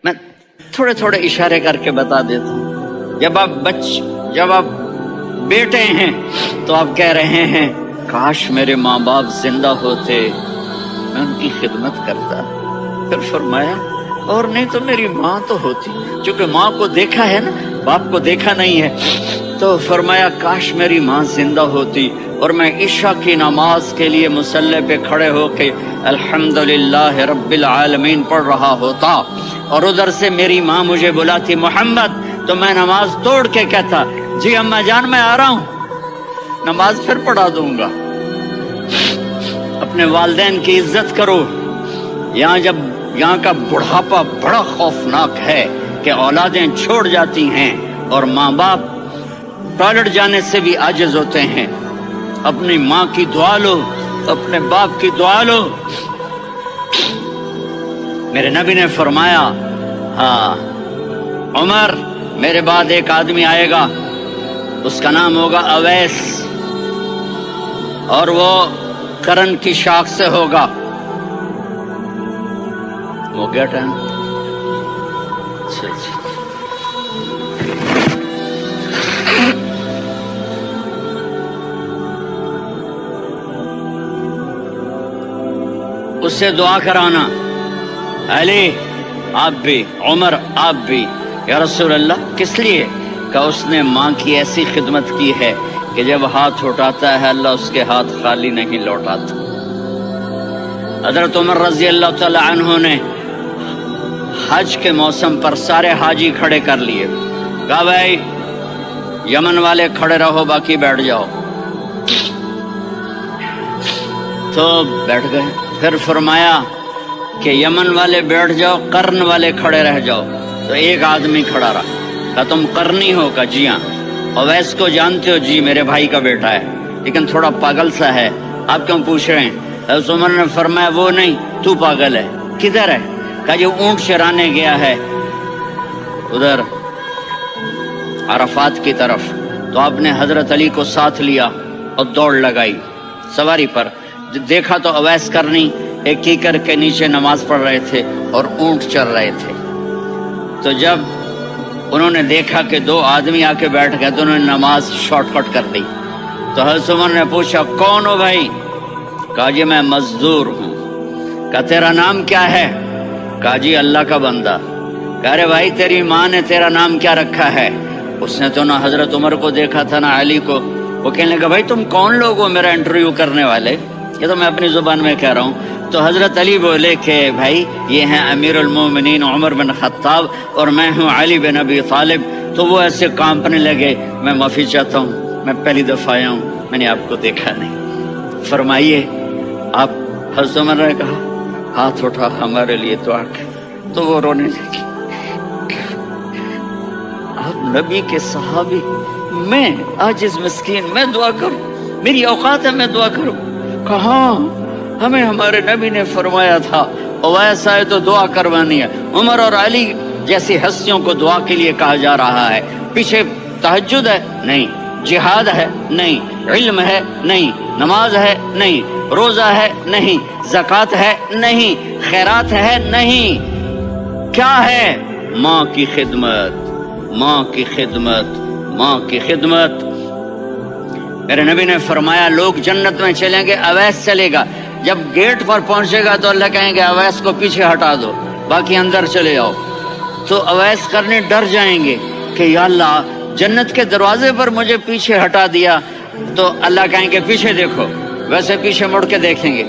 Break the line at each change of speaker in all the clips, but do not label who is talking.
میں تھوڑے تھوڑے اشارے کر کے بتا دیتا ہوں. جب آپ بیٹے ہیں تو آپ کہہ رہے ہیں کاش میرے ماں باپ زندہ ہوتے، میں ان کی خدمت کرتا. پھر فرمایا اور نہیں تو میری ماں تو ہوتی. چونکہ ماں کو دیکھا ہے نا، باپ کو دیکھا نہیں ہے، تو فرمایا کاش میری ماں زندہ ہوتی اور میں عشاء کی نماز کے لیے مصلی پہ کھڑے ہو کے الحمدللہ رب العالمین پڑھ رہا ہوتا، اور ادھر سے میری ماں مجھے بلاتی محمد، تو میں نماز توڑ کے کہتا جی اماں جان میں آ رہا ہوں، نماز پھر پڑھا دوں گا. اپنے والدین کی عزت کرو. یہاں کا بڑھاپا بڑا خوفناک ہے کہ اولادیں چھوڑ جاتی ہیں اور ماں باپ ٹوائلٹ جانے سے بھی عاجز ہوتے ہیں. اپنی ماں کی دعا لو، اپنے باپ کی دعا لو. میرے نبی نے فرمایا ہاں عمر میرے بعد ایک آدمی آئے گا، اس کا نام ہوگا اویس، اور وہ کرن کی شاخ سے ہوگا. ہو گیا ٹائم؟ اس سے دعا کرانا، علی آپ بھی، عمر آپ بھی. یا رسول اللہ کس لیے؟ کہ اس نے ماں کی ایسی خدمت کی ہے کہ جب ہاتھ اٹھاتا ہے اللہ اس کے ہاتھ خالی نہیں لوٹاتا. حضرت عمر رضی اللہ تعالی عنہ نے حج کے موسم پر سارے حاجی کھڑے کر لیے، کہا بھائی یمن والے کھڑے رہو باقی بیٹھ جاؤ. تو بیٹھ گئے. پھر فرمایا کہ یمن والے بیٹھ جاؤ، قرن والے کھڑے رہ جاؤ. تو ایک آدمی کھڑا رہا. کہا تم قرنی ہو؟ کہا جی ہاں. اویس کو جانتے ہو؟ جی میرے بھائی کا بیٹا ہے لیکن تھوڑا پاگل سا ہے، آپ کیوں پوچھ رہے ہیں؟ حضرت عمر نے فرمایا وہ نہیں، تو پاگل ہے. کدھر ہے؟ کہا جو اونٹ چرانے گیا ہے ادھر عرفات کی طرف. تو آپ نے حضرت علی کو ساتھ لیا اور دوڑ لگائی سواری پر. دیکھا تو اویس کرنی ایک کیکر کے نیچے نماز پڑھ رہے تھے اور اونٹ چر رہے تھے. تو جب انہوں نے دیکھا کہ دو آدمی آ کے بیٹھ گئے تو انہوں نے نماز شارٹ کٹ کر دی. تو حضرت عمر نے پوچھا کون ہو بھائی؟ کہا جی میں مزدور ہوں. کہا تیرا نام کیا ہے؟ کہا جی اللہ کا بندہ. کہا رے بھائی تیری ماں نے تیرا نام کیا رکھا ہے؟ اس نے تو نہ حضرت عمر کو دیکھا تھا نہ علی کو. وہ کہنے لگا بھائی تم کون لوگ ہو میرا انٹرویو کرنے والے؟ یہ تو میں اپنی زبان میں کہہ رہا ہوں. تو حضرت علی بولے کہ بھائی یہ ہیں امیر المومنین عمر بن خطاب اور میں ہوں علی بن ابی طالب. تو وہ ایسے کانپنے لگے. میں معافی چاہتا ہوں، میں پہلی دفعہ آیا ہوں، میں نے آپ کو دیکھا نہیں. فرمائیے آپ. حضرت عمر نے کہا ہاتھ اٹھا ہمارے لیے دعا کر. تو وہ رونے لگی. آپ نبی کے صحابی، میں عاجز مسکین، میں دعا کروں؟ میری اوقات ہے میں دعا کروں؟ کہاں؟ ہمیں ہمارے نبی نے فرمایا تھا اویس آئے تو دعا کروانی ہے. عمر اور علی جیسی ہستیوں کو دعا کے لیے کہا جا رہا ہے. پیچھے تہجد ہے؟ نہیں. جہاد ہے؟ نہیں. علم ہے؟ نہیں. نماز ہے؟ نہیں. روزہ ہے؟ نہیں. زکوٰۃ ہے؟ نہیں. خیرات ہے؟ نہیں. کیا ہے؟ ماں کی خدمت، ماں کی خدمت، ماں کی خدمت. میرے نبی نے فرمایا لوگ جنت میں چلیں گے، اویس چلے گا. جب گیٹ پر پہنچے گا تو اللہ کہیں گے اویس کو پیچھے ہٹا دو، باقی اندر چلے جاؤ. تو اویس کرنے ڈر جائیں گے کہ یا اللہ جنت کے دروازے پر مجھے پیچھے ہٹا دیا. تو اللہ کہیں گے پیچھے دیکھو، ویسے پیچھے مڑ کے دیکھیں گے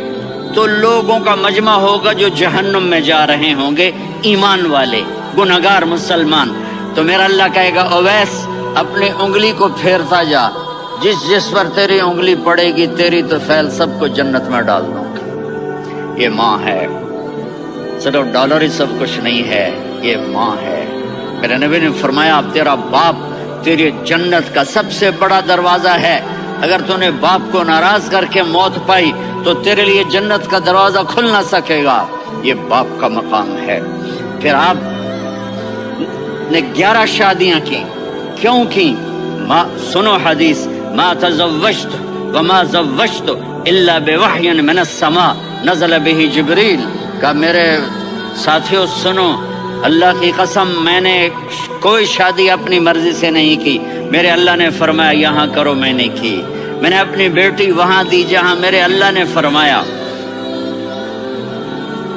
تو لوگوں کا مجمع ہوگا جو جہنم میں جا رہے ہوں گے، ایمان والے، گنہگار مسلمان. تو میرا اللہ کہے گا اویس اپنی انگلی کو پھیرتا جا، جس پر تیری انگلی پڑے گی تیری تو فیل سب کو جنت میں ڈال دوں گا. یہ ماں ہے، صرف ڈالر ہی سب کچھ نہیں ہے، یہ ماں ہے. میرے نبی نے فرمایا اب تیرا باپ تیری جنت کا سب سے بڑا دروازہ ہے. اگر تو نے باپ کو ناراض کر کے موت پائی تو تیرے لیے جنت کا دروازہ کھل نہ سکے گا. یہ باپ کا مقام ہے. پھر آپ نے 11 شادیاں کی. کیوں کی؟ سنو حدیث، ما تزوجت وما زوجت الا بوحی من السماء نزل به جبریل. کہ میرے ساتھیوں سنو، اللہ کی قسم میں نے کوئی شادی اپنی مرضی سے نہیں کی، میرے اللہ نے فرمایا یہاں کرو، میں نے کی۔ میں نے اپنی بیٹی وہاں دی جہاں میرے اللہ نے فرمایا۔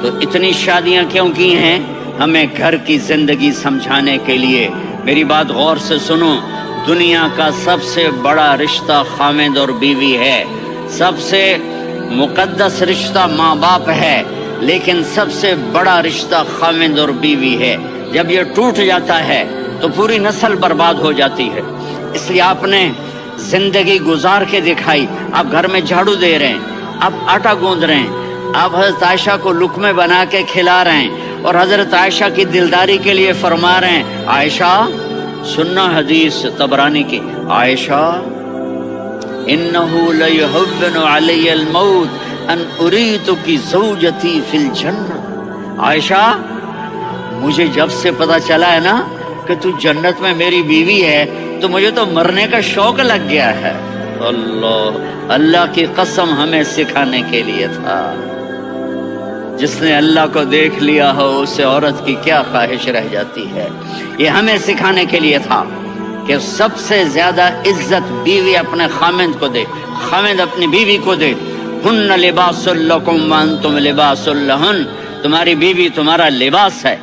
تو اتنی شادیاں کیوں کی ہیں؟ ہمیں گھر کی زندگی سمجھانے کے لیے۔ میری بات غور سے سنو، دنیا کا سب سے بڑا رشتہ خاوند اور بیوی ہے، سب سے مقدس رشتہ ماں باپ ہے، لیکن سب سے بڑا رشتہ خاوند اور بیوی ہے۔ جب یہ ٹوٹ جاتا ہے تو پوری نسل برباد ہو جاتی ہے۔ اس لیے آپ نے زندگی گزار کے دکھائی۔ آپ گھر میں جھاڑو دے رہے ہیں، آپ آٹا گوندھ رہے ہیں، آپ حضرت عائشہ کو لقمے بنا کے کھلا رہے ہیں، اور حضرت عائشہ کی دلداری کے لیے فرما رہے ہیں عائشہ، سننا حدیث طبرانی کی، عائشہ انہو لیہون علی الموت ان اریتک زوجتی فی الجنہ۔ عائشہ مجھے جب سے پتا چلا ہے نا کہ تو جنت میں میری بیوی ہے تو مجھے تو مرنے کا شوق لگ گیا ہے۔ اللہ کی قسم ہمیں سکھانے کے لیے تھا۔ جس نے اللہ کو دیکھ لیا ہو اسے عورت کی کیا خواہش رہ جاتی ہے۔ یہ ہمیں سکھانے کے لیے تھا کہ سب سے زیادہ عزت بیوی اپنے خاوند کو دے، خاوند اپنی بیوی کو دے۔ ہن لباس لکم وانتم لباس لہن، تمہاری بیوی تمہارا لباس ہے،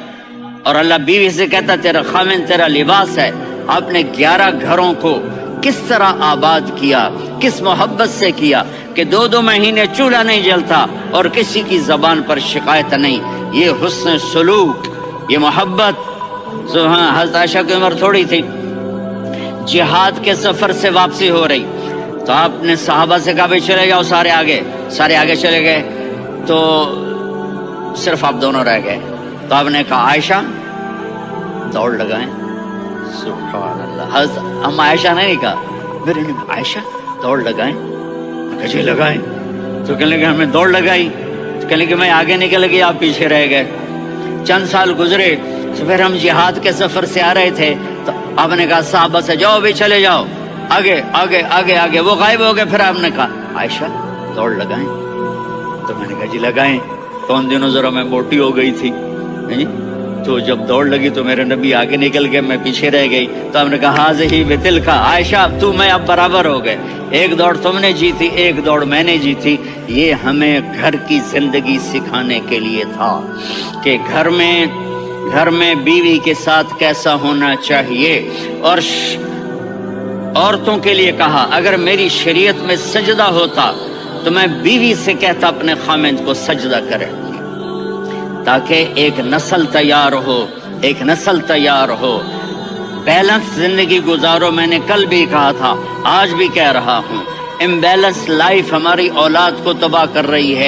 اور اللہ بیوی سے کہتا تیرا خاوند تیرا لباس ہے۔ آپ نے 11 گھروں کو کس طرح آباد کیا، کس محبت سے کیا کہ 2 مہینے چولہا نہیں جلتا اور کسی کی زبان پر شکایت نہیں۔ یہ حسن سلوک، یہ محبت۔ ہاں، حضرت عائشہ کی عمر تھوڑی تھی، جہاد کے سفر سے واپسی ہو رہی، تو آپ نے صحابہ سے کہا بھائی چلے جاؤ، سارے آگے چلے گئے، تو صرف آپ دونوں رہ گئے۔ تو آپ نے کہا عائشہ دوڑ لگائیں۔ سبحان اللہ، حضرت ہم عائشہ نے نہیں کہا، میرے نے کہا عائشہ دوڑ لگائیں، کجے لگائیں؟ تو کہنے لگے ہمیں دوڑ لگائی، تو کہنے لگے میں آگے نکل گئی، آپ پیچھے رہ گئے۔ چند سال گزرے تو پھر ہم جہاد کے سفر سے آ رہے تھے، تو آپ نے کہا صحابہ سے جاؤ بھی چلے جاؤ، آگے آگے آگے آگے، وہ غائب ہو گئے۔ پھر آپ نے کہا عائشہ دوڑ لگائیں، تو میں نے کہا جی لگائیں۔ تو ان دنوں ذرا میں موٹی ہو گئی تھی، تو جب دوڑ لگی تو میرے نبی آگے نکل گئے، میں پیچھے رہ گئی۔ تو ہم نے کہا ہاذہ بتلک، عائشہ تو میں اب برابر ہو گئے، ایک دوڑ تم نے جیتی، ایک دوڑ میں نے جیتی۔ یہ ہمیں گھر کی زندگی سکھانے کے لیے تھا کہ گھر میں بیوی کے ساتھ کیسا ہونا چاہیے۔ اور عورتوں کے لیے کہا اگر میری شریعت میں سجدہ ہوتا تو میں بیوی سے کہتا اپنے خاوند کو سجدہ کرے، تاکہ ایک نسل تیار ہو، بیلنس زندگی گزارو۔ میں نے کل بھی کہا تھا، آج بھی کہہ رہا ہوں، امبیلنس لائف ہماری اولاد کو تباہ کر رہی ہے۔